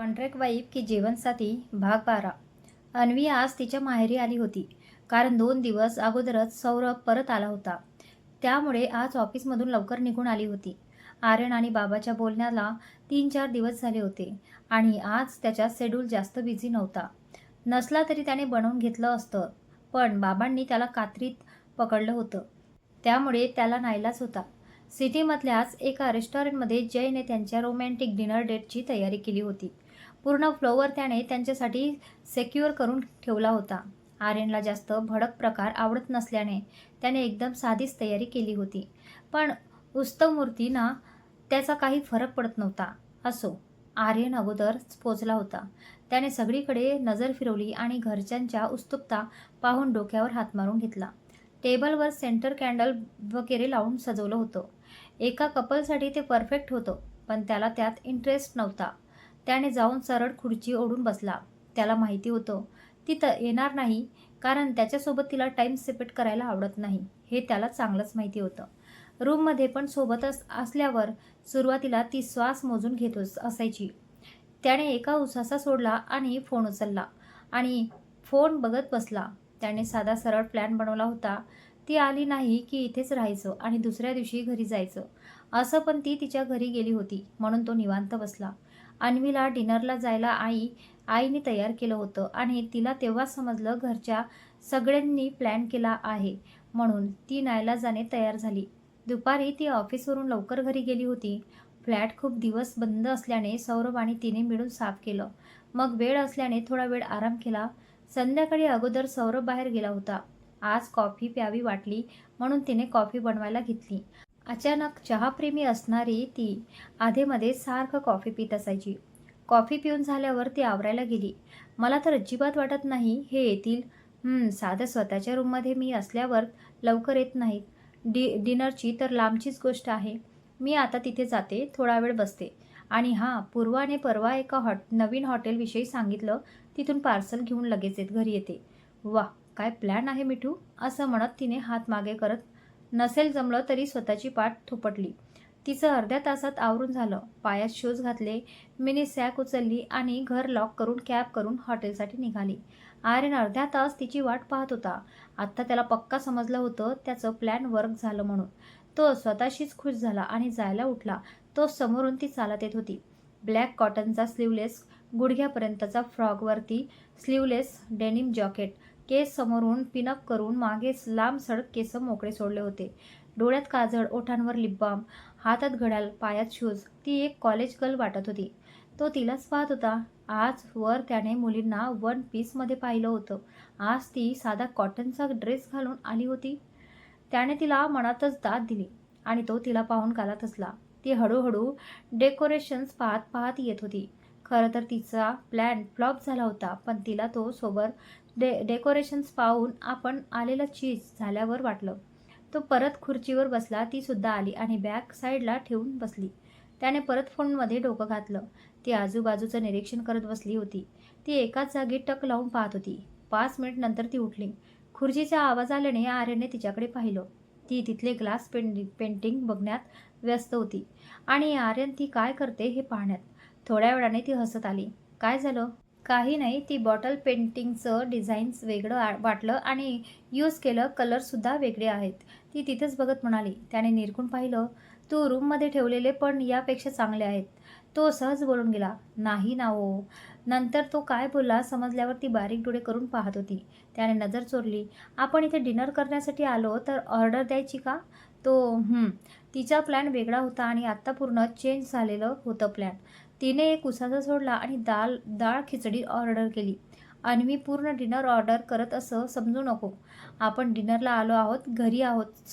Contract wife की जीवनसाथी भाग 12. अन्वी आज तिच्या माहेरी आली होती, कारण 2 दिवस अगोदरच सौरभ परत आला होता. त्यामुळे आज ऑफिसमधून लवकर निघून आली होती. आर्यन आणि बाबाच्या बोलण्याला 3-4 दिवस झाले होते आणि आज त्याचा शेड्यूल जास्त बिझी नसला तरी त्याने बनवून घेतलं असतं, पण बाबांनी त्याला कात्रीत पकडलं होतं. त्यामुळे त्याला नाईलाज होता. सिटीमधल्याच एका रेस्टॉरंटमध्ये जयने त्यांच्या रोमॅन्टिक डिनर डेटची तयारी केली होती. पूर्ण फ्लोअर त्याने त्यांच्यासाठी सेक्युअर करून ठेवला होता. आर्यनला जास्त भडक प्रकार आवडत नसल्याने त्याने एकदम साधीच तयारी केली होती. पण उत्सवमूर्तींना त्याचा काही फरक पडत नव्हता. असो, आर्यन अगोदरच पोचला होता. त्याने सगळीकडे नजर फिरवली आणि घरच्यांच्या उत्सुकता पाहून डोक्यावर हात मारून घेतला. टेबलवर सेंटर कॅन्डल वगैरे लावून सजवलं होतं. एका कपलसाठी ते परफेक्ट होतं, पण त्याला त्यात इंटरेस्ट नव्हता. त्याने जाऊन सरळ खुर्ची ओढून बसला. त्याला माहिती होतं ती येणार नाही, कारण त्याच्यासोबत तिला टाईम स्पेंड करायला आवडत नाही, हे त्याला चांगलंच माहिती होतं. रूममध्ये पण सोबतच असल्यावर सुरुवातीला ती श्वास मोजून घेत असायची. त्याने एका उसासा सोडला आणि फोन उचलला आणि फोन बघत बसला. त्याने साधा सरळ प्लॅन बनवला होता. ती आली नाही की इथेच राहायचं आणि दुसऱ्या दिवशी घरी जायचं. असं, पण ती तिच्या घरी गेली होती म्हणून तो निवांत बसला. अन्वीला डिनरला जायला आईने तयार केलं होतं आणि तिला तेव्हाच समजलं घरच्या सगळ्यांनी प्लॅन केला आहे, म्हणून ती नाईलाजाने तयार झाली. दुपारी ती ऑफिसवरून लवकर घरी गेली होती. फ्लॅट खूप दिवस बंद असल्याने सौरभ आणि तिने मिळून साफ केलं. मग वेळ असल्याने थोडा वेळ आराम केला. संध्याकाळी अगोदर सौरभ बाहेर गेला होता. आज कॉफी प्यावी वाटली म्हणून तिने कॉफी बनवायला घेतली. अचानक चहाप्रेमी असणारी ती आधेमध्ये सारखं कॉफी पित असायची. कॉफी पिऊन झाल्यावर ती आवरायला गेली. मला तर अजिबात वाटत नाही हे येतील. साधं स्वतःच्या रूममध्ये मी असल्यावर लवकर येत नाहीत. डिनरची तर लांबचीच गोष्ट आहे. मी आता तिथे जाते, थोडा वेळ बसते. आणि हां, पूर्वाने परवा एका नवीन हॉटेलविषयी सांगितलं, तिथून पार्सल घेऊन लगेच घरी येते. वा, काय प्लॅन आहे मिठू, असं म्हणत तिने हात मागे करत नसेल जमलं तरी स्वतःची पाठ थोपटली. तिचं अर्ध्या तासात आवरून झालं. पायात शूज घातले, मिनी सॅक उचलली आणि घर लॉक करून कॅब करून हॉटेलसाठी निघाली. आर्यन अर्ध्या तास तिची वाट पाहत होता. आत्ता त्याला पक्का समजलं होतं त्याचं प्लॅन वर्क झालं म्हणून. तो स्वतःशीच खुश झाला आणि जायला उठला. तो समोरून ती चालत येत होती. ब्लॅक कॉटनचा स्लीवलेस गुडघ्यापर्यंतचा फ्रॉकवरती स्लीवलेस डेनिम जॅकेट, केस समोरून पिनअप करून मागे लांब सडक केस मोकळे सोडले होते. डोळ्यात काजळ, ओठांवर लिप बाम, हातात घड्याळ, पायात शूज. ती एक कॉलेज गर्ल वाटत होती. तो तिलाच पाहत होता. आज वर त्याने मुलींना वन पीसमध्ये पाहिलं होतं. आज ती साधा कॉटनचा ड्रेस घालून आली होती. त्याने तिला मनातच दाद दिली आणि तो तिला पाहून गालात हसला. ती हळूहळू डेकोरेशन्स पाहत पाहत येत होती. खरं तर तिचा प्लॅन फ्लॉप झाला होता, पण तिला तो सोबत डेकोरेशन्स पाहून आपण आलेलं चीज झाल्यावर वाटलं. तो परत खुर्चीवर बसला. ती सुद्धा आली आणि बॅग साईडला ठेवून बसली. त्याने परत फोनमध्ये डोकं घातलं. ती आजूबाजूचं निरीक्षण करत बसली होती. ती एकाच जागी टक लावून पाहत होती. 5 मिनिट नंतर ती उठली. खुर्चीचा आवाज आल्याने आर्यनने तिच्याकडे पाहिलं. ती तिथले ग्लास पेंटिंग बघण्यात व्यस्त होती आणि आर्यन ती काय करते हे पाहण्यात. थोड्या वेळाने ती हसत आली. काय झालं? काही नाही. ती बॉटल पेंटिंगचं डिझाईन्स वेगळं वाटलं आणि यूज केलं कलरसुद्धा वेगळे आहेत, ती तिथेच बघत म्हणाली. त्याने निरखून पाहिलं. तू रूममध्ये ठेवलेले पण यापेक्षा चांगले आहेत. तो सहज बोलून गेला. नाही ना हो. नंतर तो काय बोलला समजल्यावर ती बारीक डोळे करून पाहत होती. त्याने नजर चोरली. आपण इथे डिनर करण्यासाठी आलो तर ऑर्डर द्यायची का? तो तिचा प्लॅन वेगळा होता आणि आत्ता पूर्ण चेंज झालेलं होतं प्लॅन. तिने एक उसाचा सोडला आणि डाळ खिचडी ऑर्डर केली. अन्वी पूर्ण डिनर ऑर्डर करत असं समजू नको. आपण डिनरला आलो आहोत, घरी आहोत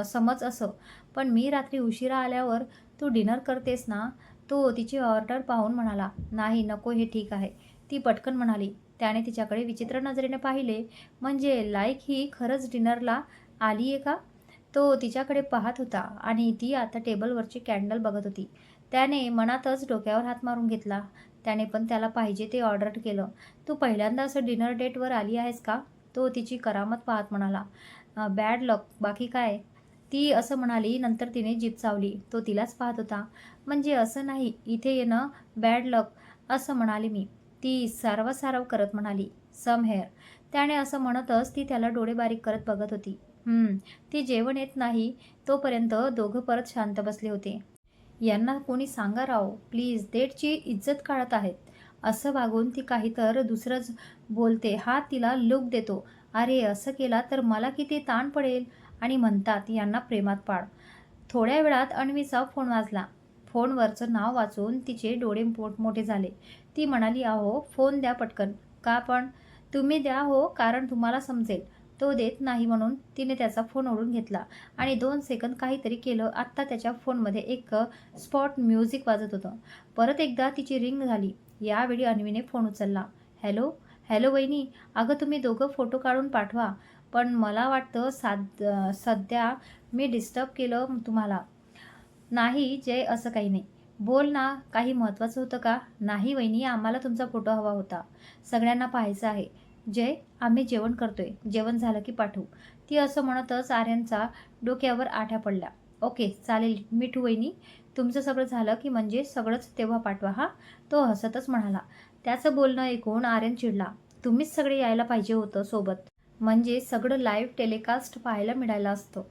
समज असं. पण मी रात्री उशिरा आल्यावर तू डिनर करतेस ना? तो तिची ऑर्डर पाहून म्हणाला. नाही, नको, हे ठीक आहे, ती पटकन म्हणाली. त्याने तिच्याकडे विचित्र नजरेने पाहिले. म्हणजे लाईक ही खरंच डिनरला आली आहे का? तो तिच्याकडे पाहत होता आणि ती आता टेबलवरची कॅन्डल बघत होती. त्याने मनातच डोक्यावर हात मारून घेतला. त्याने पण त्याला पाहिजे ते ऑर्डर केलं. तू पहिल्यांदा असं डिनर डेटवर आली आहेस का? तो तिची करामत पाहत म्हणाला. बॅड लक, बाकी काय? ती असं म्हणाली. नंतर तिने जीभ चावली. तो तिलाच पाहत होता. म्हणजे असं नाही, इथे येणं बॅड लक असं म्हणाली मी. ती सारवासारव करत म्हणाली, सम हेअर. त्याने असं म्हणतच ती त्याला डोळे बारीक करत बघत होती. ती जेवण येत नाही तोपर्यंत दोघं परत शांत बसले होते. यांना कोणी सांगा राव, प्लीज डेटची इज्जत काढत आहेत. असं वागून ती काही तर दुसरंच बोलते हा तिला लूक देतो. अरे असं केला तर मला किती ताण पडेल. आणि म्हणतात यांना प्रेमात पाड. थोड्या वेळात अन्वीचा फोन वाजला. फोनवरचं नाव वाचून तिचे डोळे मोठमोठे झाले. ती म्हणाली, अहो फोन द्या पटकन. का पण? तुम्ही द्या हो, कारण तुम्हाला समजेल. तो देत नाही म्हणून तिने त्याचा फोन ओढून घेतला आणि 2 सेकंद काहीतरी केलं. आत्ता त्याच्या फोनमध्ये एक स्पॉट म्युझिक वाजत होतं. परत एकदा तिची रिंग झाली. यावेळी अन्वीने फोन उचलला. हॅलो, हॅलो वहिनी. अगं तुम्ही दोघं फोटो काढून पाठवा. पण मला वाटतं सध्या मी डिस्टर्ब केलं तुम्हाला. नाही जय, असं काही नाही. बोल ना, काही महत्त्वाचं होतं का? नाही वहिनी, आम्हाला तुमचा फोटो हवा होता. सगळ्यांना पाहायचं आहे. जय, आम्ही जेवण करतोय. जेवण झालं की पाठवू. ती असं म्हणतच आर्यनचा डोक्यावर आठ्या पडल्या. ओके चालेल मिठू वहिनी. तुमचं सगळं झालं की म्हणजे सगळंच तेव्हा पाठवा हां. तो हसतच म्हणाला. त्याचं बोलणं ऐकून आर्यन चिडला. तुम्हीच सगळे यायला पाहिजे होतं सोबत. म्हणजे सगळं लाईव्ह टेलिकास्ट पाहायला मिळालं असतं.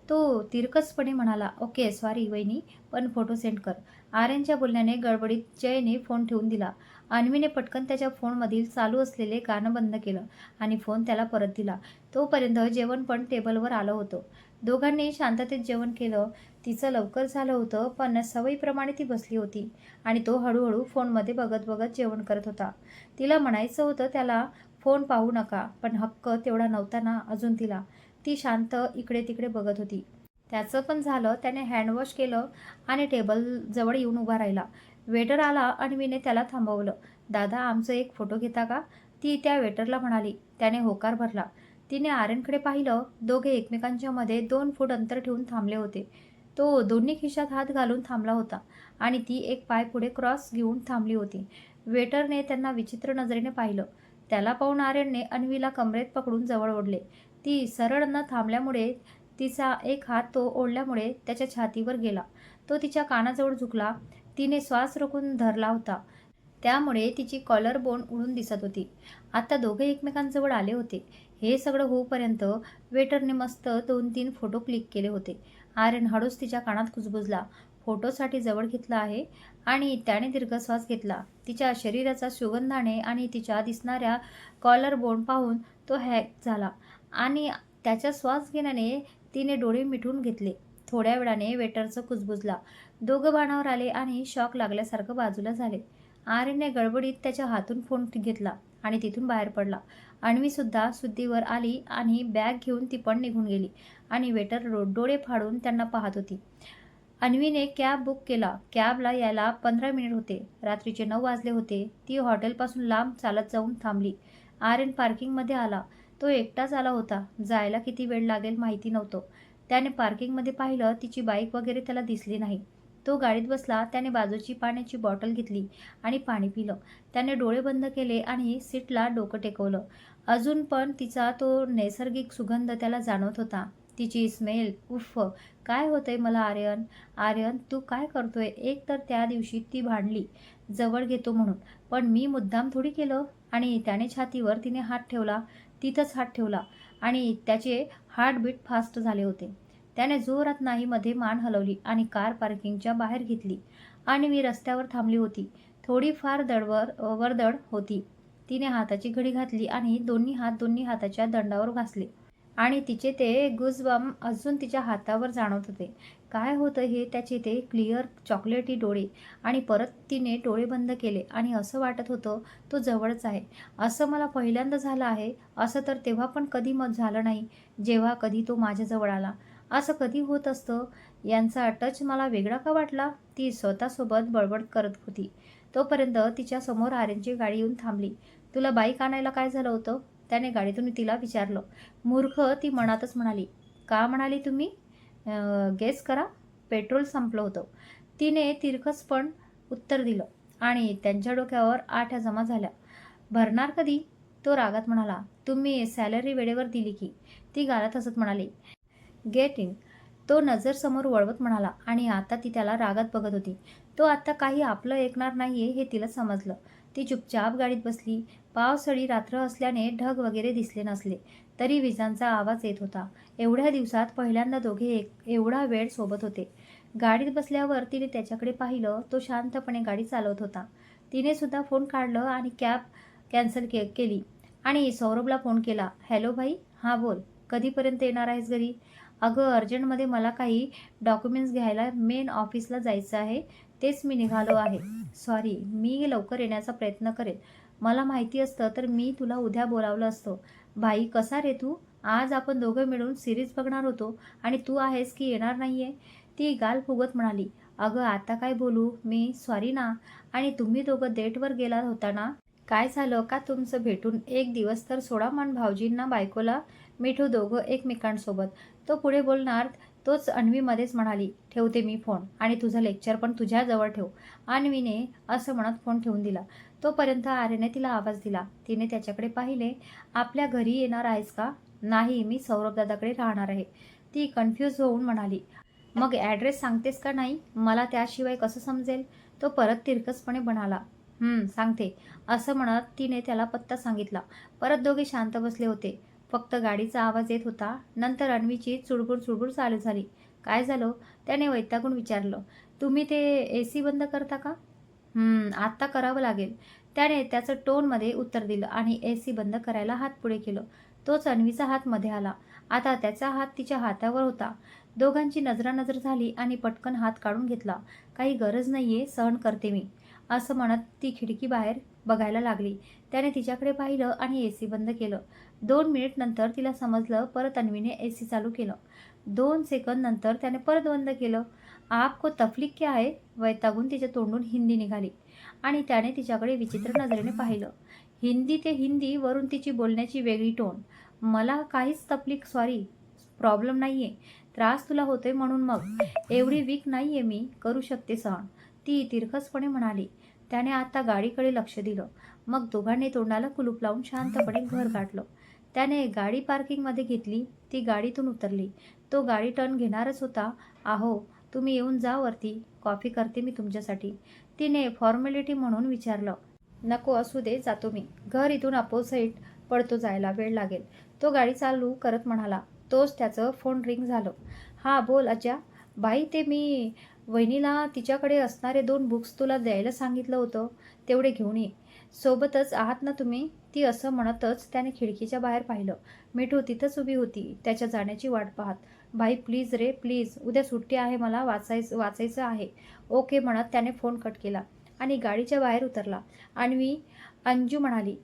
तो तिरकसपणे म्हणाला, ओके सॉरी वहिनी, पण फोटो सेंड कर. आर्यनच्या बोलण्याने गडबडीत जयने फोन ठेवून दिला. अन्वीने पटकन त्याच्या फोनमधील चालू असलेले गाणं बंद केलं आणि फोन त्याला परत दिला. तोपर्यंत जेवण पण टेबलवर आलं होतं. दोघांनी शांततेत जेवण केलं. तिचं लवकर झालं होतं, पण सवयीप्रमाणे ती बसली होती आणि तो हळूहळू फोनमध्ये बघत बघत जेवण करत होता. तिला म्हणायचं होतं त्याला फोन पाहू नका, पण हक्क तेवढा नव्हता ना अजून तिला. ती शांत इकडे तिकडे बघत होती. त्याचं पण झालं. त्याने हँडवॉश केलं आणि टेबल जवळ येऊन उभा राहिला. वेटर आला. अन्वीने त्याला थांबवलं. दादा, आमचं एक फोटो घेता का? ती त्या वेटरला म्हणाली. त्याने होकार भरला. तिने आर्यनकडे पाहिलं. दोघे एकमेकांच्या मध्ये 2 फूट अंतर ठेवून थांबले होते. तो दोन्ही खिशात हात घालून थांबला होता आणि ती एक पाय पुढे क्रॉस घेऊन थांबली होती. वेटरने त्यांना विचित्र नजरेने पाहिलं. त्याला पाहून आर्यनने अन्वीला कमरेत पकडून जवळ ओढले. ती सरळ न थांबल्यामुळे, तिचा एक हात तो ओढल्यामुळे त्याच्या छातीवर गेला. तो तिच्या कानाजवळ झुकला. तिने श्वास रोखून धरला होता. त्यामुळे तिची कॉलर बोन उडून दिसत होती. आता दोघे एकमेकांजवळ आले होते. हे सगळं होऊपर्यंत वेटरने मस्त 2-3 फोटो क्लिक केले होते. आर्यन हळूच तिच्या कानात कुजबुजला. फोटोसाठी जवळ घेतला आहे आणि त्याने दीर्घ श्वास घेतला. तिच्या शरीराचा सुगंधाने आणि तिच्या दिसणाऱ्या कॉलर बोन पाहून तो हॅक झाला आणि त्याच्या श्वास घेण्याने तिने डोळे मिटून घेतले. थोड्या वेळाने वेटरचं कुजबुजला. दोघं बाणावर आले आणि शॉक लागल्यासारखं बाजूला झाले. आर्यनने गडबडीत त्याच्या हातून फोन घेतला आणि तिथून बाहेर पडला. अन्वीसुद्धा शुद्धीवर आली आणि बॅग घेऊन ती पण निघून गेली आणि वेटर डोळे फाडून त्यांना पाहत होती. अन्वीने कॅब बुक केला. कॅबला यायला 15 मिनिट होते. रात्रीचे 9 वाजले होते. ती हॉटेलपासून लांब चालत जाऊन थांबली. आर्यन पार्किंगमध्ये आला. तो एकटाच आला होता. जायला किती वेळ लागेल माहिती नव्हतं. त्याने पार्किंगमध्ये पाहिलं. तिची बाईक वगैरे त्याला दिसली नाही. तो गाडीत बसला. त्याने बाजूची पाण्याची बॉटल घेतली आणि पाणी पिलं. त्याने डोळे बंद केले आणि सीटला डोकं टेकवलं. अजून पण तिचा तो नैसर्गिक सुगंध त्याला जाणवत होता. तिची स्मेल. उफ्फ, काय होतंय मला आर्यन? आर्यन, तू काय करतोय? एक तर त्या दिवशी ती भांडली जवळ घेतो म्हणून, पण मी मुद्दाम थोडी केलं. आणि त्याने छातीवर तिने हात ठेवला. तिथंच हात ठेवला आणि त्याचे हार्टबीट फास्ट झाले होते. त्याने जोरात नाहीमध्ये मान हलवली आणि कार पार्किंगच्या बाहेर घेतली आणि मी रस्त्यावर थांबली होती. थोडीफार वर्दळ होती. तिने हाताची घडी घातली आणि दोन्ही हात दोन्ही हाताच्या दंडावर घासले आणि तिचे ते गुजबम अजून तिच्या हातावर जाणवत होते. काय होतं हे? त्याचे ते क्लिअर चॉकलेटी डोळे. आणि परत तिने डोळे बंद केले आणि असं वाटत होतं तो जवळच आहे. असं मला पहिल्यांदा झालं आहे. असं तर तेव्हा पण कधी झालं नाही जेव्हा कधी तो माझ्याजवळ आला. असं कधी होत असतं? यांचा टच मला वेगळा का वाटला? ती स्वतःसोबत बडबड करत होती. तोपर्यंत तिच्या समोर आर्यनची गाडी येऊन थांबली. तुला बाईक आणायला काय झालं होतं? त्याने गाडीतून तिला विचारलं. मूर्ख, ती मनातच म्हणाली. का म्हणाली तुम्ही? गेस करा. पेट्रोल संपलं होतं. तिने तिरकस पण उत्तर दिलं आणि त्यांच्या डोक्यावर आठ्या जमा झाल्या. भरणार कधी? तो रागात म्हणाला. तुम्ही सॅलरी वेळेवर दिली की? ती गालात हसत म्हणाली. Get in. तो नजर समोर वळवत म्हणाला आणि आता ती त्याला रागात बघत होती. तो आता काही आपलं ऐकणार नाहीये हे तिला समजलं. ती चुपचाप गाडीत बसली. पावसाळी रात्र असल्याने ढग वगैरे दिसले नसले, तरी विजांचा आवाज येत होता. एवढ्या दिवसात पहिल्यांदा दोघे एवढा वेळ सोबत होते. गाडीत बसल्यावर तिने त्याच्याकडे पाहिलं. तो शांतपणे गाडी चालवत होता. तिने सुद्धा फोन काढलं आणि कॅब कॅन्सल केली आणि सौरभला फोन केला. हॅलो भाई, हां बोल. कधीपर्यंत येणार आहेस घरी? अगं अर्जंटमध्ये मला काही डॉक्युमेंट्स घ्यायला मेन ऑफिसला जायचं आहे. तेच मी निघालो आहे. सॉरी, मी लवकर येण्याचा प्रयत्न करेन. मला माहिती असतं तर मी तुला उद्या बोलावलं असतं. भाई कसा रे तू? आज आपण दोघं मिळून सिरीज बघणार होतो आणि तू आहेस की येणार नाहीये? ती गाल फुगत म्हणाली. अगं आता काय बोलू मी? सॉरी ना. आणि तुम्ही दोघं डेटवर गेला होता ना? काय झालं का तुमचं भेटून? एक दिवस तर सोडा मान भाऊजींना बायकोला मिठू दोघं एकमेकांसोबत. तो पुढे बोलणार तोच अन्वीमध्येच म्हणाली. ठेवते मी फोन आणि तुझं लेक्चर पण तुझ्याजवळ ठेव. अन्वीने असं म्हणत फोन ठेवून दिला. तोपर्यंत आर्यने तिला आवाज दिला. तिने त्याच्याकडे पाहिले. आपल्या घरी येणार आहेस का? नाही, मी सौरभ दादाकडे राहणार आहे. ती कन्फ्यूज होऊन म्हणाली. मग ॲड्रेस सांगतेस का नाही? मला त्याशिवाय कसं समजेल? तो परत तिरकसपणे म्हणाला. सांगते. असं म्हणत तिने त्याला पत्ता सांगितला. परत दोघे शांत बसले होते. फक्त गाडीचा आवाज येत होता. नंतर अन्वीची चुडबुड चालू झाली. काय झालं? त्याने वैतागून विचारलं. तुम्ही ते AC बंद करता का? आत्ता करावं लागेल. त्याने त्याचं टोनमध्ये उत्तर दिलं आणि AC बंद करायला हात पुढे केलं. तोच अन्वीचा हात मध्ये आला. आता त्याचा हात तिच्या हातावर होता. दोघांची नजरानजर झाली आणि पटकन हात काढून घेतला. काही गरज नाहीये, सहन करते मी. असं म्हणत ती खिडकी बाहेर बघायला लागली. त्याने तिच्याकडे पाहिलं आणि AC बंद केलं. 2 मिनिट नंतर तिला समजलं. परत अन्वीने AC चालू केलं. 2 सेकंद नंतर त्याने परत बंद केलं. आपको तकलीफ क्या है? वैतागून तिच्या तोंडून हिंदी निघाली आणि त्याने तिच्याकडे विचित्र नजरेने पाहिलं. हिंदी ते हिंदी वरून तिची बोलण्याची वेगळी टोन. मला काहीच तकलीफ, सॉरी, प्रॉब्लेम नाहीये. त्रास तुला होतोय म्हणून. मग एवढी वीक नाहीये मी, करू शकते सहन, ती तिरकसपणे म्हणाली. त्याने आता गाडीकडे लक्ष दिलं. मग दोघांनी तोंडाला कुलूप लावून शांतपणे घर गाठलं. त्याने गाडी पार्किंगमध्ये घेतली. ती गाडीतून उतरली. तो गाडी टर्न घेणारच होता. अहो, तुम्ही येऊन जा वरती, कॉफी करते मी तुमच्यासाठी. तिने फॉर्मॅलिटी म्हणून विचारलं. नको, असू दे, जातो मी. घर इथून अपोजिट पडतो, जायला वेळ लागेल, तो गाडी चालू करत म्हणाला. तोच त्याचं फोन रिंग झालं. हां बोल अज्जा. बाई, ते मी वहिनीला तिच्याकडे असणारे 2 बुक्स तुला द्यायला सांगितलं होतं, तेवढे घेऊन ये. सोबतच आहात ना तुम्ही? ती असं म्हणतच त्याने खिडकीच्या बाहेर पाहिलं. मिठू तिथंच उभी होती, त्याच्या जाण्याची वाट पाहत. भाई प्लीज रे, प्लीज, उद्या सुट्टी आहे, मला वाचायचं आहे. ओके म्हणत त्याने फोन कट केला आणि गाडीच्या बाहेर उतरला. अंजू म्हणाली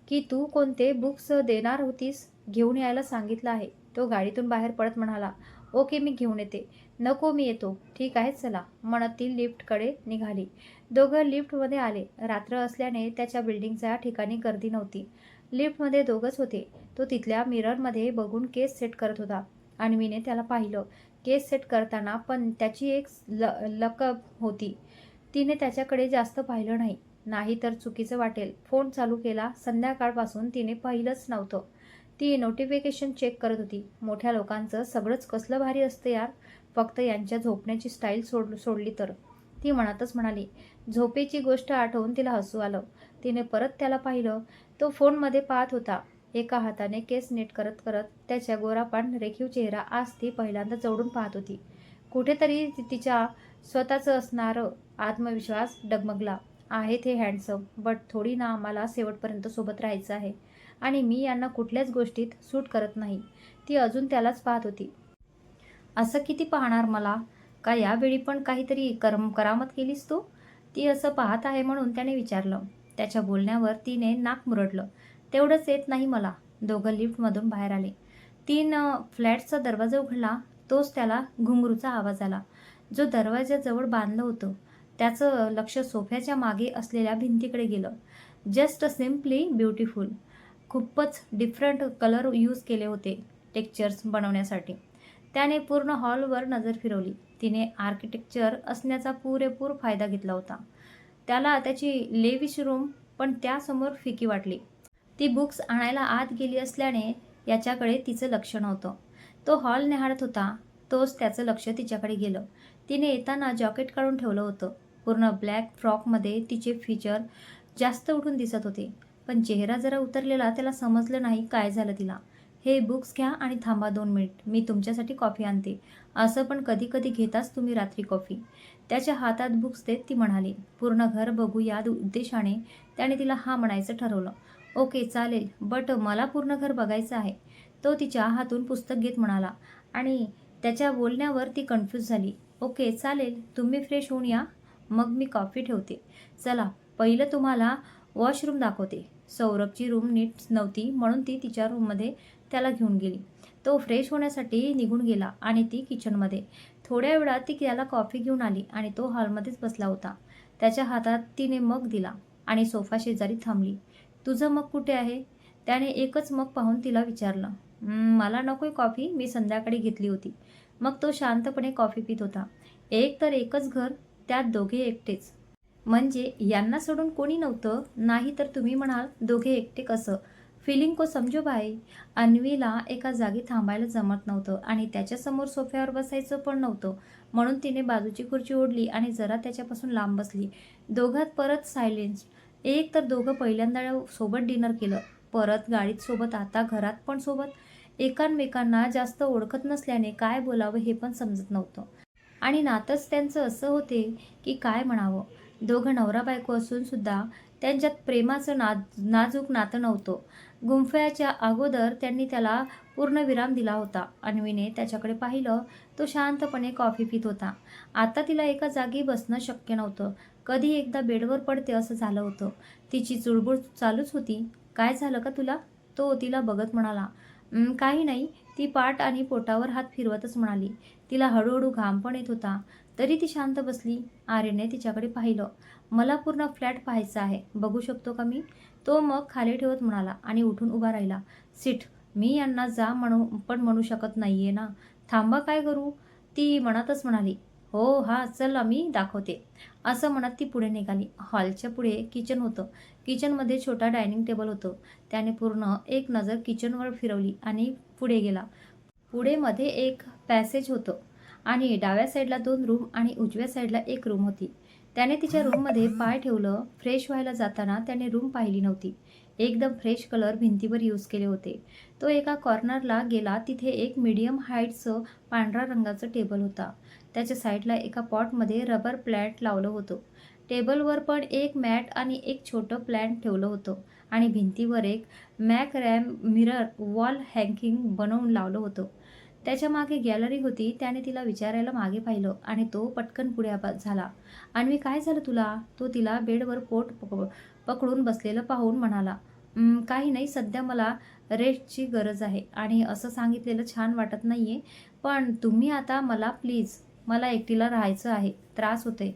की तू कोणते बुक्स देणार होतीस? घेऊन यायला सांगितलं आहे. तो गाडीतून बाहेर पडत म्हणाला. ओके, मी घेऊन येते. नको, मी येतो. ठीक आहे, चला, म्हणत ती लिफ्टकडे निघाली. दोघं लिफ्टमध्ये आले. रात्र असल्याने त्याच्या बिल्डिंगच्या ठिकाणी गर्दी नव्हती. लिफ्टमध्ये दोघंच होते. तो तिथल्या मिररमध्ये बघून केस सेट करत होता. अन्वीने त्याला पाहिलं केस सेट करताना, पण त्याची एक लकब होती. तिने त्याच्याकडे जास्त पाहिलं नाही. नाही तर चुकीचं वाटेल. फोन चालू केला. संध्याकाळपासून तिने पाहिलंच नव्हतं. ती नोटिफिकेशन चेक करत होती. मोठ्या लोकांचं सगळंच कसलं भारी असतं यार, फक्त यांच्या झोपण्याची स्टाईल सोडली तर, ती म्हणतच म्हणाली. झोपेची गोष्ट आठवून तिला हसू आलं. तिने परत त्याला पाहिलं. तो फोनमध्ये पाहत होता. एका हाताने केस नीट करत करत त्याच्या गोरापान रेखीव चेहरा आज ती पहिल्यांदा जवळून पाहत होती. कुठेतरी तिच्या स्वतःचं असणारं आत्मविश्वास डगमगला. आहे ते हँडसम, बट थोडी ना आम्हाला शेवटपर्यंत सोबत राहायचं आहे आणि मी यांना कुठल्याच गोष्टीत सूट करत नाही. ती अजून त्यालाच पाहत होती. असं किती पाहणार मला? का यावेळी पण काहीतरी करामत केलीस तू? ती असं पाहत आहे म्हणून त्याने विचारलं. त्याच्या बोलण्यावर तिने नाक मुरडलं. तेवढंच येत नाही मला. दोघं लिफ्टमधून बाहेर आले. 3 फ्लॅटचा दरवाजा उघडला. तोच त्याला घुंगरूचा आवाज आला. जो दरवाजाजवळ बांधलं होतं. त्याचं लक्ष सोफ्याच्या मागे असलेल्या भिंतीकडे गेलं. Just simply beautiful. खूपच डिफरंट कलर यूज केले होते टेक्स्चर्स बनवण्यासाठी. त्याने पूर्ण हॉलवर नजर फिरवली. तिने आर्किटेक्चर असण्याचा पुरेपूर फायदा घेतला होता. त्याला त्याची लेविश रूम पण त्यासमोर फिकी वाटली. ती बुक्स आणायला आत गेली असल्याने याच्याकडे तिचं लक्ष नव्हतं. तो हॉल निहाळत होता. तोच त्याचं लक्ष तिच्याकडे गेलं. तिने येताना जॅकेट काढून ठेवलं होतं. पूर्ण ब्लॅक फ्रॉकमध्ये तिचे फीचर जास्त उठून दिसत होते. पण चेहरा जरा उतरलेला त्याला समजलं नाही काय झालं तिला. हे बुक्स घ्या आणि थांबा 2 मिनिट, मी तुमच्यासाठी कॉफी आणते. असं पण कधी कधी घेताच तुम्ही रात्री कॉफी. त्याच्या हातात बुक्स देत ती म्हणाली. पूर्ण घर बघू या उद्देशाने त्याने तिला हा म्हणायचं ठरवलं. ओके चालेल, बट मला पूर्ण घर बघायचं आहे, तो तिच्या हातून पुस्तक घेत म्हणाला. आणि त्याच्या बोलण्यावर ती कन्फ्यूज झाली. ओके चालेल, तुम्ही फ्रेश होऊन या, मग मी कॉफी ठेवते. चला पहिलं तुम्हाला वॉशरूम दाखवते. सौरभची रूम नीट नव्हती म्हणून ती तिच्या रूममध्ये त्याला घेऊन गेली. तो फ्रेश होण्यासाठी निघून गेला आणि ती किचनमध्ये. थोड्या वेळात ती त्याला कॉफी घेऊन आली आणि तो हॉलमध्येच बसला होता. त्याच्या हातात तिने मग दिला आणि सोफा शेजारी थांबली. तुझं मग कुठे आहे? त्याने एकच मग पाहून तिला विचारलं. मला नकोय कॉफी, मी संध्याकाळी घेतली होती." मग तो शांतपणे कॉफी पित होता. एक तर एकच घर, त्यात दोघे एकटेच. म्हणजे यांना सोडून कोणी नव्हतं. नाही तर तुम्ही म्हणाल दोघे एकटे कसं? फिलिंग को समजो भाई. अन्वीला एका जागी थांबायला जमत नव्हतं आणि त्याच्यासमोर सोफ्यावर बसायचं पण नव्हतं. म्हणून तिने बाजूची खुर्ची ओढली आणि जरा त्याच्यापासून लांब बसली. दोघात परत सायलेन्स. एक तर दोघं पहिल्यांदा सोबत डिनर केलं, परत गाडीत सोबत, आता घरात पण सोबत. एकमेकांना जास्त ओळखत नसल्याने काय बोलावं हे पण समजत नव्हतं. आणि नातंच त्यांचं असं होते की काय म्हणावं. दोघं नवरा बायको असून सुद्धा त्यांच्यात प्रेमाचं नाजूक नातं नव्हतं. गुंफयाच्या अगोदर त्यांनी त्याला पूर्णविराम दिला होता. अन्वीने त्याच्याकडे पाहिलं. तो शांतपणे कॉफी पित होता. आता तिला एका जागी बसणं शक्य नव्हतं. कधी एकदा बेडवर पडते असं झालं होतं. तिची चुळबुळ चालूच होती. काय झालं का तुला? तो तिला बघत म्हणाला. काही नाही." ती पाठ आणि पोटावर हात फिरवतच म्हणाली. तिला हळूहळू घाम पण येत होता. तरी ती शांत बसली. आर्यनने तिच्याकडे पाहिलं. "मला पूर्ण फ्लॅट पाहायचा आहे, बघू शकतो का मी?" तो मग खाली ठेवत म्हणाला आणि उठून उभा राहिला. "सीट, मी यांना जा म्हणू शकत नाहीये ना. थांबा काय करू?" ती मनातच म्हणाली. "हो हा चला मी दाखवते." असं म्हणत ती पुढे निघाली. हॉलच्या पुढे किचन होतं. किचनमध्ये छोटा डायनिंग टेबल होतं. त्याने पूर्ण एक नजर किचनवर फिरवली आणि पुढे गेला. पुढे मध्ये एक पॅसेज होतं आणि डाव्या साईडला 2 रूम आणि उजव्या साईडला 1 रूम होती. त्याने तिच्या रूममध्ये पाय ठेवलं. फ्रेश व्हायला जाताना त्याने रूम पाहिली नव्हती. एकदम फ्रेश कलर भिंतीवर यूज केले होते. तो एका कॉर्नरला गेला. तिथे एक मीडियम हाईटचं पांढऱ्या रंगाचं टेबल होता. त्याच्या साईडला एका पॉटमध्ये रबर प्लॅन्ट लावलं होतं. टेबलवर पण एक मॅट आणि एक छोटं प्लॅन्ट ठेवलं होतं आणि भिंतीवर एक मॅक मिरर वॉल हँगिंग बनवून लावलं होतं. त्याच्या मागे गॅलरी होती. त्याने तिला विचारायला मागे पाहिलं आणि तो पटकन पुढे झाला. "अन्वी काय झालं तुला?" तो तिला बेडवर पोट पकडून बसलेलं पाहून म्हणाला. काही नाही, सध्या मला रेस्टची गरज आहे आणि असं सांगितलेलं छान वाटत नाहीये. पण तुम्ही आता मला प्लीज, मला एकटीला राहायचं आहे, त्रास होतोय.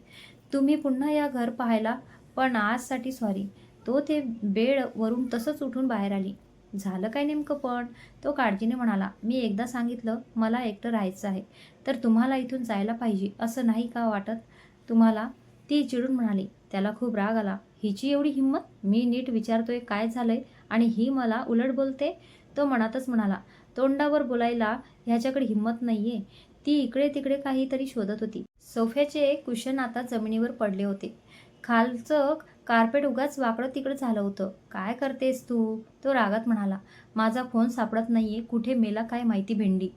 तुम्ही पुन्हा या घर पाहायला, पण आजसाठी सॉरी." तो ते बेडवरून तसंच उठून बाहेर आली. "झालं काय नेमकं पण?" तो काळजीने म्हणाला. "मी एकदा सांगितलं मला एकटं राहायचं आहे, तर तुम्हाला इथून जायला पाहिजे असं नाही का वाटत तुम्हाला?" ती चिडून म्हणाली. त्याला खूप राग आला. हिची एवढी हिंमत? मी नीट विचारतोय काय झालंय आणि ही मला उलट बोलते. तो मनातच म्हणाला. तोंडावर बोलायला ह्याच्याकडे हिंमत नाहीये. ती इकडे तिकडे काहीतरी शोधत होती. सोफ्याचे कुशन आता जमिनीवर पडले होते. खालचं कार्पेट उगाच वाकडं तिकडं झालं होतं. "काय करतेस तू?" तो रागात म्हणाला. "माझा फोन सापडत नाहीये, कुठे मेला काय माहिती भेंडी."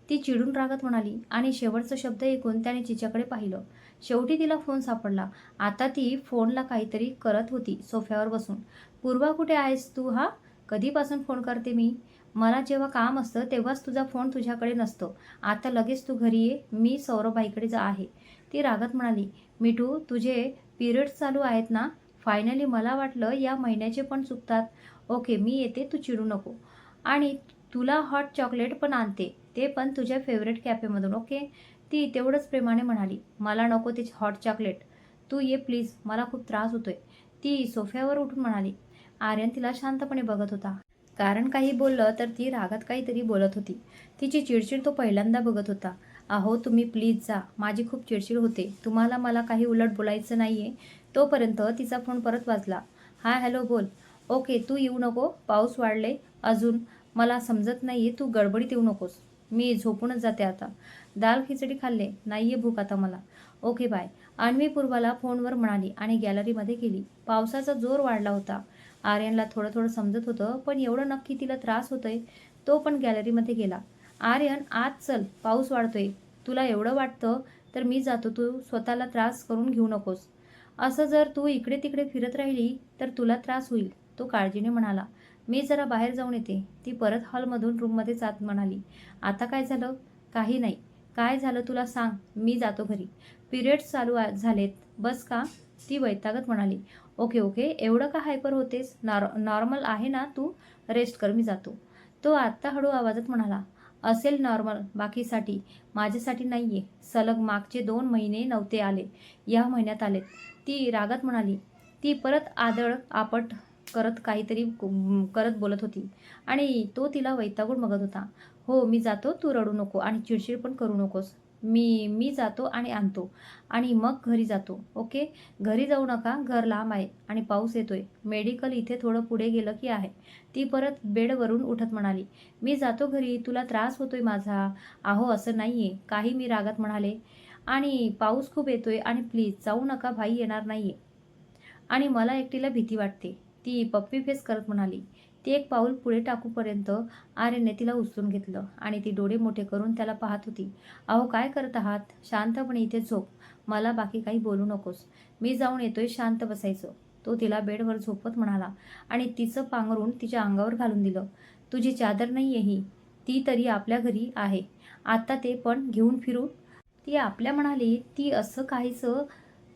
ती चिडून रागात म्हणाली आणि शेवटचा शब्द ऐकून त्याने तिच्याकडे पाहिलं. शेवटी तिला फोन सापडला. आता ती फोनला काहीतरी करत होती सोफ्यावर बसून. "पूर्वा कुठे आहेस तू हा? कधीपासून फोन करते मी. मला जेव्हा काम असतं तेव्हाच तुझा फोन तुझ्याकडे नसतो. आता लगेच तू घरी ये, मी सौरभबाईकडे आहे." ती रागात म्हणाली. "मिठू, तुझे पिरियड्स चालू आहेत ना? फायनली मला वाटलं या महिन्याचे पण चुकतात. ओके मी येते, तू चिडू नको. आणि तुला हॉट चॉकलेट पण आणते, ते पण तुझ्या फेवरेट कॅफेमधून, ओके." ती तेवढंच प्रेमाने म्हणाली. "मला नको ते हॉट चॉकलेट. तू ये प्लीज, मला खूप त्रास होतोय." ती सोफ्यावर उठून म्हणाली. आर्यन तिला शांतपणे बघत होता. कारण काही बोललं तर ती रागात काहीतरी बोलत होती. तिची चिडचिड तो पहिल्यांदा बघत होता. "अहो तुम्ही प्लीज जा, माझी खूप चिडचिड होते. तुम्हाला मला काही उलट बोलायचं नाहीये." तोपर्यंत तिचा फोन परत वाजला. "हाय हॅलो बोल." "ओके तू येऊ नको, पाऊस वाढले अजून. मला समजत नाहीये, तू गडबडीत येऊ नकोस. मी झोपूनच जाते आता. दाल खिचडी खाल्ले, नाहीये भूक आता मला. Okay bye." अन्वी पूर्वाला फोनवर म्हणाली आणि गॅलरीमध्ये गेली. पावसाचा जोर वाढला होता. आर्यनला थोडं थोडं समजत होतं, पण एवढं नक्की तिला त्रास होतोय. तो पण गॅलरीमध्ये गेला. आर्यन, आत चल, पाऊस वाढतोय. तुला एवढं वाटतं तर मी जातो, तू स्वतःला त्रास करून घेऊ नकोस. असं जर तू इकडे तिकडे फिरत राहिली तर तुला त्रास होईल, तो काळजीने म्हणाला. मी जरा बाहेर जाऊन येते. ती परत हॉलमधून रूममध्ये जात म्हणाली. आता काय झालं? काही नाही. काय झालं तुला सांग, मी जातो घरी. पिरियड्स झालेत, बस का? ती वैतागत म्हणाली. ओके ओके, एवढं का हायपर होतेस? नॉर्मल आहे ना तू? रेस्ट कर, मी जातो. तो आत्ता हळू आवाजात म्हणाला. असेल नॉर्मल बाकीसाठी, माझ्यासाठी नाहीये. सलग मागचे 2 महिने नव्हते आले, या महिन्यात आलेत. ती रागात म्हणाली. ती परत आदळ आपट करत काहीतरी करत बोलत होती आणि तो तिला वैतागून बघत होता. हो, मी जातो, तू रडू नको आणि चिडचिड पण करू नकोस. मी जातो आणि आणतो आणि मग घरी जातो. ओके? घरी जाऊ नका, घर लांब आहे आणि पाऊस येतोय. मेडिकल इथे थोडं पुढे गेलं की आहे. ती परत बेडवरून उठत म्हणाली. मी जातो घरी, तुला त्रास होतोय माझा. अहो असं नाहीये काही, मी रागात म्हणाले. आणि पाऊस खूप येतोय आणि प्लीज जाऊ नका, भाई येणार नाहीये. आणि मला एकटीला भीती वाटते, ती पप्पी फेस करत म्हणाली. ती एक पाऊल पुढे टाकूपर्यंत आर्यनने तिला उचलून घेतलं आणि ती डोळे मोठे करून त्याला पाहत होती. अहो काय करत आहात? शांतपणे इथे झोप. मला बाकी काही बोलू नकोस. मी जाऊन येतोय, शांत बसायचं. तो तिला बेडवर झोपत म्हणाला आणि तिचं पांघरून तिच्या अंगावर घालून दिलं. तुझी चादर नाहीये ही, ती तरी आपल्या घरी आहे. आता ते पण घेऊन फिरू? ती आपल्या म्हणाली. ती असं काहीसं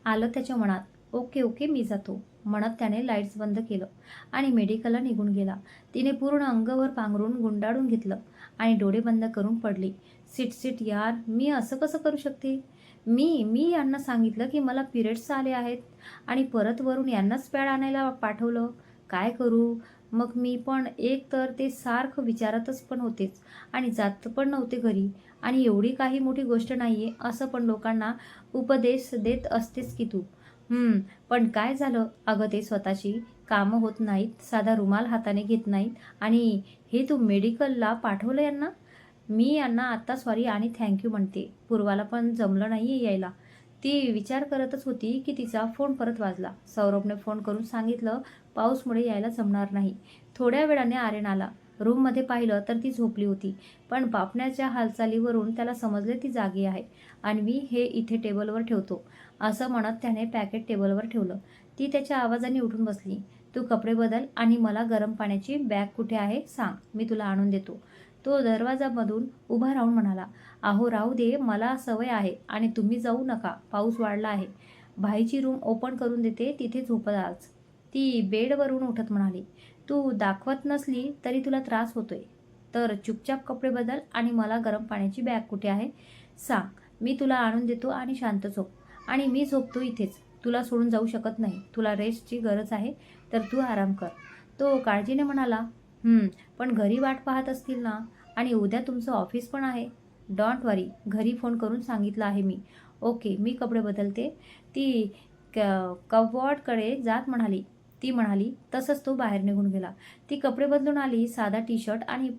आलं त्याच्या मनात. ओके ओके, मी जातो म्हणत त्याने लाईट्स बंद केलं आणि मेडिकलला निघून गेला. तिने पूर्ण अंगभर पांघरून गुंडाळून घेतलं आणि डोळे बंद करून पडली. सिट सिट यार, मी असं कसं करू शकते? मी यांना सांगितलं की मला पिरियड्स आले आहेत आणि परत वरून यांनाच पॅड आणायला पाठवलं. काय करू? मग मी पण एक तर ते सारखं विचारतच पण होतेच आणि जात पण नव्हते घरी. आणि एवढी काही मोठी गोष्ट नाहीये असं पण लोकांना उपदेश देत असतेस की तू. पण काय झालं? अगं ते स्वतःची कामं होत नाहीत, साधा रुमाल हाताने घेत नाहीत आणि हे तू मेडिकलला पाठवलं यांना? मी यांना आत्ता सॉरी आणि थँक यू म्हणते. पूर्वाला पण जमलं नाहीये यायला. ती विचार करतच होती की तिचा फोन परत वाजला. सौरभने फोन करून सांगितलं पाऊसमुळे यायला जमणार नाही. थोड्या वेळाने आर्यन आला. रूममध्ये पाहिलं तर ती झोपली होती, पण पापण्याच्या हालचालीवरून त्याला समजले ती जागी आहे. अन्वी, हे इथे टेबलवर ठेवतो, असं म्हणत त्याने पॅकेट टेबलवर ठेवलं. ती त्याच्या आवाजाने उठून बसली. तू कपडे बदल आणि मला गरम पाण्याची बॅग कुठे आहे सांग, मी तुला आणून देतो. तो दरवाजामधून उभा राहून म्हणाला. अहो राहू दे, मला सवय आहे आणि तुम्ही जाऊ नका, पाऊस वाढला आहे. भाईची रूम ओपन करून देते, तिथे झोपत आज. ती बेडवरून उठत म्हणाली. तू दाखवत नसली तरी तुला त्रास होतोय, तर चुपचाप कपडे बदल आणि मला गरम पाण्याची बॅग कुठे आहे सांग, मी तुला आणून देतो आणि शांत झोप. आणि मी झोपतो इथेच, तुला सोडून जाऊ शकत नाही. तुला रेस्टची गरज आहे तर तू आराम कर. तो काळजीने म्हणाला. पण घरी वाट पाहत असतील ना, आणि उद्या तुमचं ऑफिस पण आहे. डोंट वरी, घरी फोन करून सांगितलं आहे मी. ओके, मी कपडे बदलते. ती कबॉर्डकडे जात म्हणाली. ती म्हणाली तसंच तो बाहेर निघून गेला. ती कपडे बदलून आली. साधा टी शर्ट आणि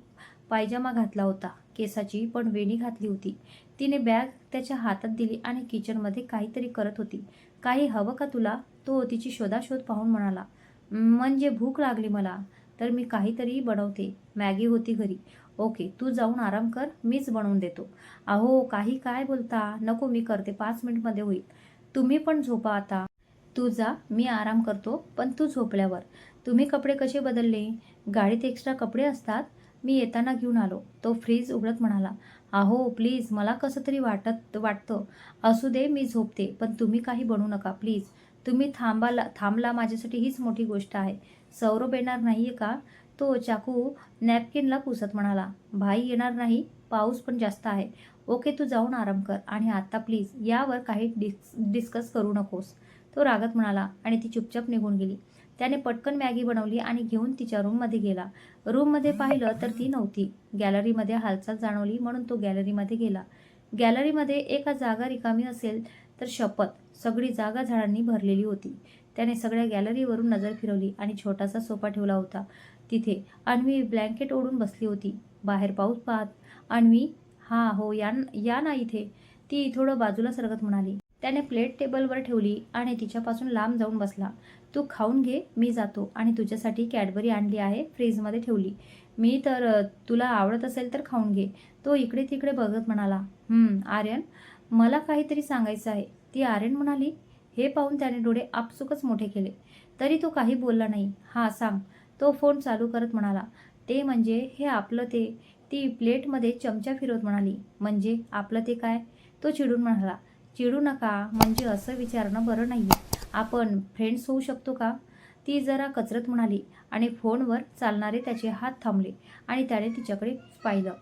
पायजामा घातला होता. केसाची पण वेणी घातली होती. तिने बॅग त्याच्या हातात दिली आणि किचनमध्ये काहीतरी करत होती. काही हवं का तुला? तो तिची शोधाशोध पाहून म्हणाला. म्हणजे भूक लागली मला, तर मी काहीतरी बनवते. मॅगी होती घरी. ओके, तू जाऊन आराम कर, मीच बनवून देतो. अहो काही काय बोलता? नको, मी करते, 5 मिनिटमध्ये होईल. तुम्ही पण झोपा आता. तू जा, मी आराम करतो, पण तू झोपल्यावर. तुम्ही कपडे कसे बदलले? गाडीत एक्स्ट्रा कपडे असतात, मी येताना घेऊन आलो. तो फ्रीज उघडत म्हणाला. अहो प्लीज, मला कसं तरी वाटतं. असू दे, मी झोपते, पण तुम्ही काही बनवू नका प्लीज. तुम्ही थांबला माझ्यासाठी हीच मोठी गोष्ट आहे. सौरभ येणार नाहीये का? तो चाकू नॅपकिनला पुसत म्हणाला. भाई येणार नाही, पाऊस पण जास्त आहे. ओके, तू जाऊन आराम कर आणि आता प्लीज यावर काही डिस्कस करू नकोस, तो रागात म्हणाला आणि ती चुपचाप निघून गेली. त्याने पटकन मॅगी बनवली आणि घेऊन तिच्या रूममध्ये गेला. रूममध्ये पाहिलं तर ती नव्हती. गॅलरीमध्ये हालचाल जाणवली म्हणून तो गॅलरीमध्ये गेला. गॅलरीमध्ये एका जागा रिकामी असेल तर शपथ, सगळी जागा झाडांनी भरलेली होती. त्याने सगळ्या गॅलरीवरून नजर फिरवली आणि छोटासा सोफा ठेवला होता. तिथे अन्वी ब्लँकेट ओढून बसली होती. बाहेर पाऊस पाहत. अन्वी, हा हो, या ना इथे, ती थोडं बाजूला सरकत म्हणाली. त्याने प्लेट टेबलवर ठेवली आणि तिच्यापासून लांब जाऊन बसला. तू खाऊन घे, मी जातो आणि तुझ्यासाठी कॅडबरी आणली आहे, फ्रीजमध्ये ठेवली. मी तर तुला आवडत असेल तर खाऊन घे. तो इकडे तिकडे बघत म्हणाला. आर्यन, मला काहीतरी सांगायचं आहे, ती आर्यन म्हणाली. हे पाहून त्याने डोळे आपसुकच मोठे केले. तरी तो काही बोलला नाही. हां सांग, तो फोन चालू करत म्हणाला. ते म्हणजे हे आपलं ते, ती प्लेटमध्ये चमचा फिरवत म्हणाली. म्हणजे आपलं ते काय? तो चिडून म्हणाला. चिडू नका, म्हणजे असं विचारणं बरं नाही. आपण फ्रेंड्स होऊ शकतो का? ती जरा कचरत म्हणाली आणि फोनवर चालणारे त्याचे हात थांबले आणि त्याने तिच्याकडे पाहिलं.